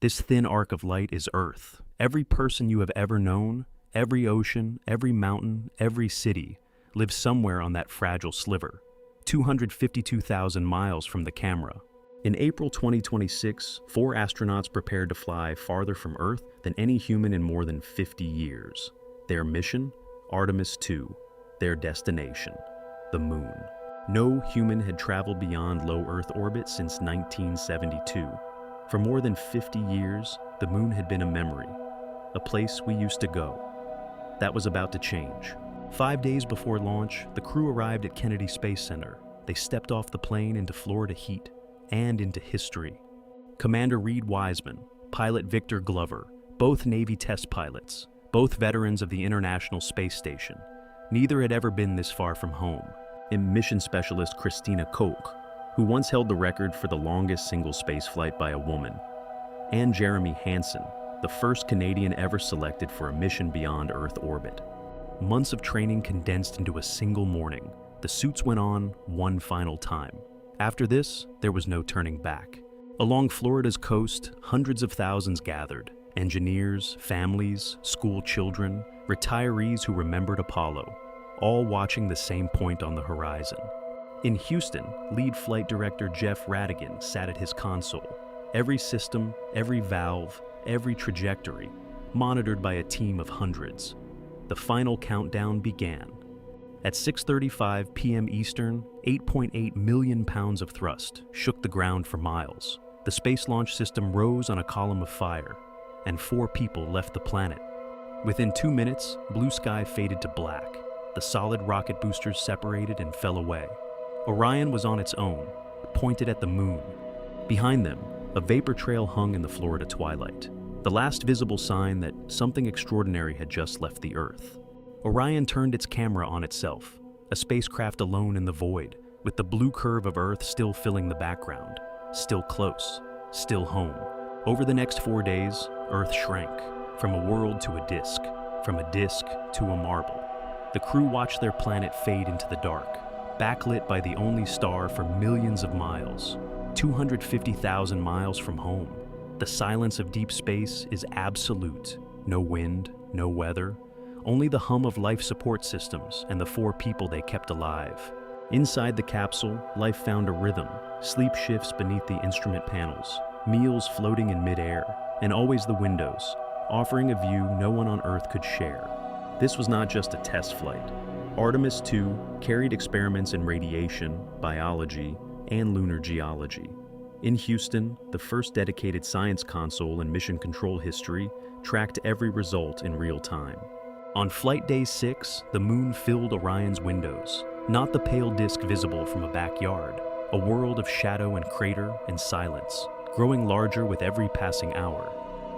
This thin arc of light is Earth. Every person you have ever known, every ocean, every mountain, every city, lives somewhere on that fragile sliver, 252,000 miles from the camera. In April 2026, 4 astronauts prepared to fly farther from Earth than any human in more than 50 years. Their mission? Artemis II. Their destination? The Moon. No human had traveled beyond low Earth orbit since 1972. For more than 50 years, the Moon had been a memory, a place we used to go. That was about to change. 5 days before launch, the crew arrived at Kennedy Space Center. They stepped off the plane into Florida heat and into history. Commander Reid Wiseman, pilot Victor Glover, both Navy test pilots, both veterans of the International Space Station. Neither had ever been this far from home. And mission specialist Christina Koch, who once held the record for the longest single spaceflight by a woman, and Jeremy Hansen, the first Canadian ever selected for a mission beyond Earth orbit. Months of training condensed into a single morning. The suits went on one final time. After this, there was no turning back. Along Florida's coast, hundreds of thousands gathered. Engineers, families, school children, retirees who remembered Apollo, all watching the same point on the horizon. In Houston, lead flight director Jeff Radigan sat at his console. Every system, every valve, every trajectory, monitored by a team of hundreds. The final countdown began. At 6:35 p.m. Eastern, 8.8 million pounds of thrust shook the ground for miles. The Space Launch System rose on a column of fire, and 4 people left the planet. Within 2 minutes, blue sky faded to black. The solid rocket boosters separated and fell away. Orion was on its own, pointed at the Moon. Behind them, a vapor trail hung in the Florida twilight, the last visible sign that something extraordinary had just left the Earth. Orion turned its camera on itself, a spacecraft alone in the void, with the blue curve of Earth still filling the background, still close, still home. Over the next 4 days, Earth shrank, from a world to a disk, from a disk to a marble. The crew watched their planet fade into the dark, backlit by the only star for millions of miles, 250,000 miles from home. The silence of deep space is absolute. No wind, no weather, only the hum of life support systems and the 4 people they kept alive. Inside the capsule, life found a rhythm, sleep shifts beneath the instrument panels, meals floating in midair, and always the windows, offering a view no one on Earth could share. This was not just a test flight. Artemis II carried experiments in radiation, biology, and lunar geology. In Houston, the first dedicated science console in mission control history tracked every result in real time. On flight day 6, the Moon filled Orion's windows, not the pale disk visible from a backyard, a world of shadow and crater and silence, growing larger with every passing hour.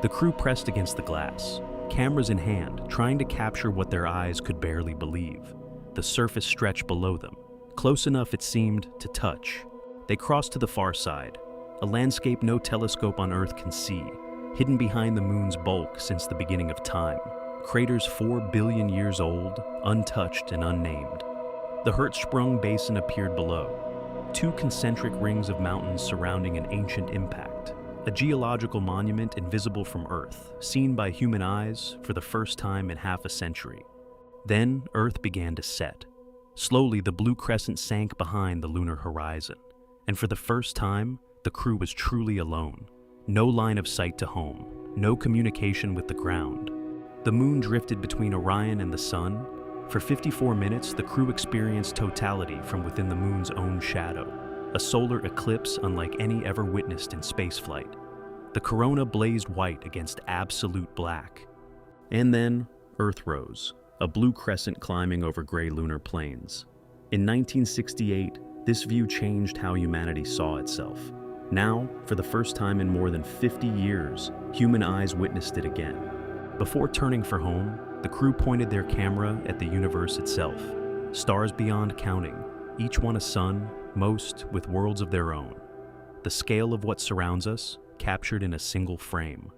The crew pressed against the glass, cameras in hand, trying to capture what their eyes could barely believe. The surface stretched below them, close enough it seemed to touch. They crossed to the far side, a landscape no telescope on Earth can see, hidden behind the Moon's bulk since the beginning of time. Craters 4 billion years old, untouched and unnamed. The Hertzsprung Basin appeared below, 2 concentric rings of mountains surrounding an ancient impact, a geological monument invisible from Earth, seen by human eyes for the first time in half a century. Then Earth began to set. Slowly, the blue crescent sank behind the lunar horizon, and for the first time, the crew was truly alone. No line of sight to home, no communication with the ground. The Moon drifted between Orion and the Sun. For 54 minutes, the crew experienced totality from within the Moon's own shadow, a solar eclipse unlike any ever witnessed in spaceflight. The corona blazed white against absolute black. And then, Earth rose, a blue crescent climbing over gray lunar plains. In 1968, this view changed how humanity saw itself. Now, for the first time in more than 50 years, human eyes witnessed it again. Before turning for home, the crew pointed their camera at the universe itself. Stars beyond counting, each one a sun, most with worlds of their own. The scale of what surrounds us, captured in a single frame.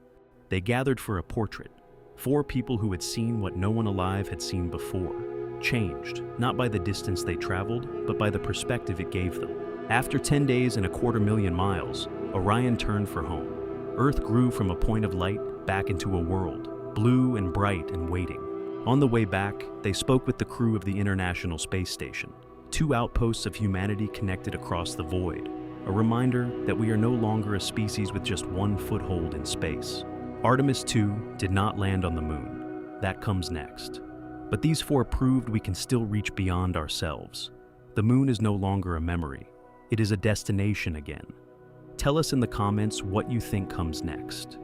They gathered for a portrait. 4 people who had seen what no one alive had seen before. Changed, not by the distance they traveled, but by the perspective it gave them. After 10 days and 250,000 miles, Orion turned for home. Earth grew from a point of light back into a world, blue and bright and waiting. On the way back, they spoke with the crew of the International Space Station, two outposts of humanity connected across the void, a reminder that we are no longer a species with just one foothold in space. Artemis II did not land on the moon. That comes next. But these four proved we can still reach beyond ourselves. The moon is no longer a memory. It is a destination again. Tell us in the comments what you think comes next.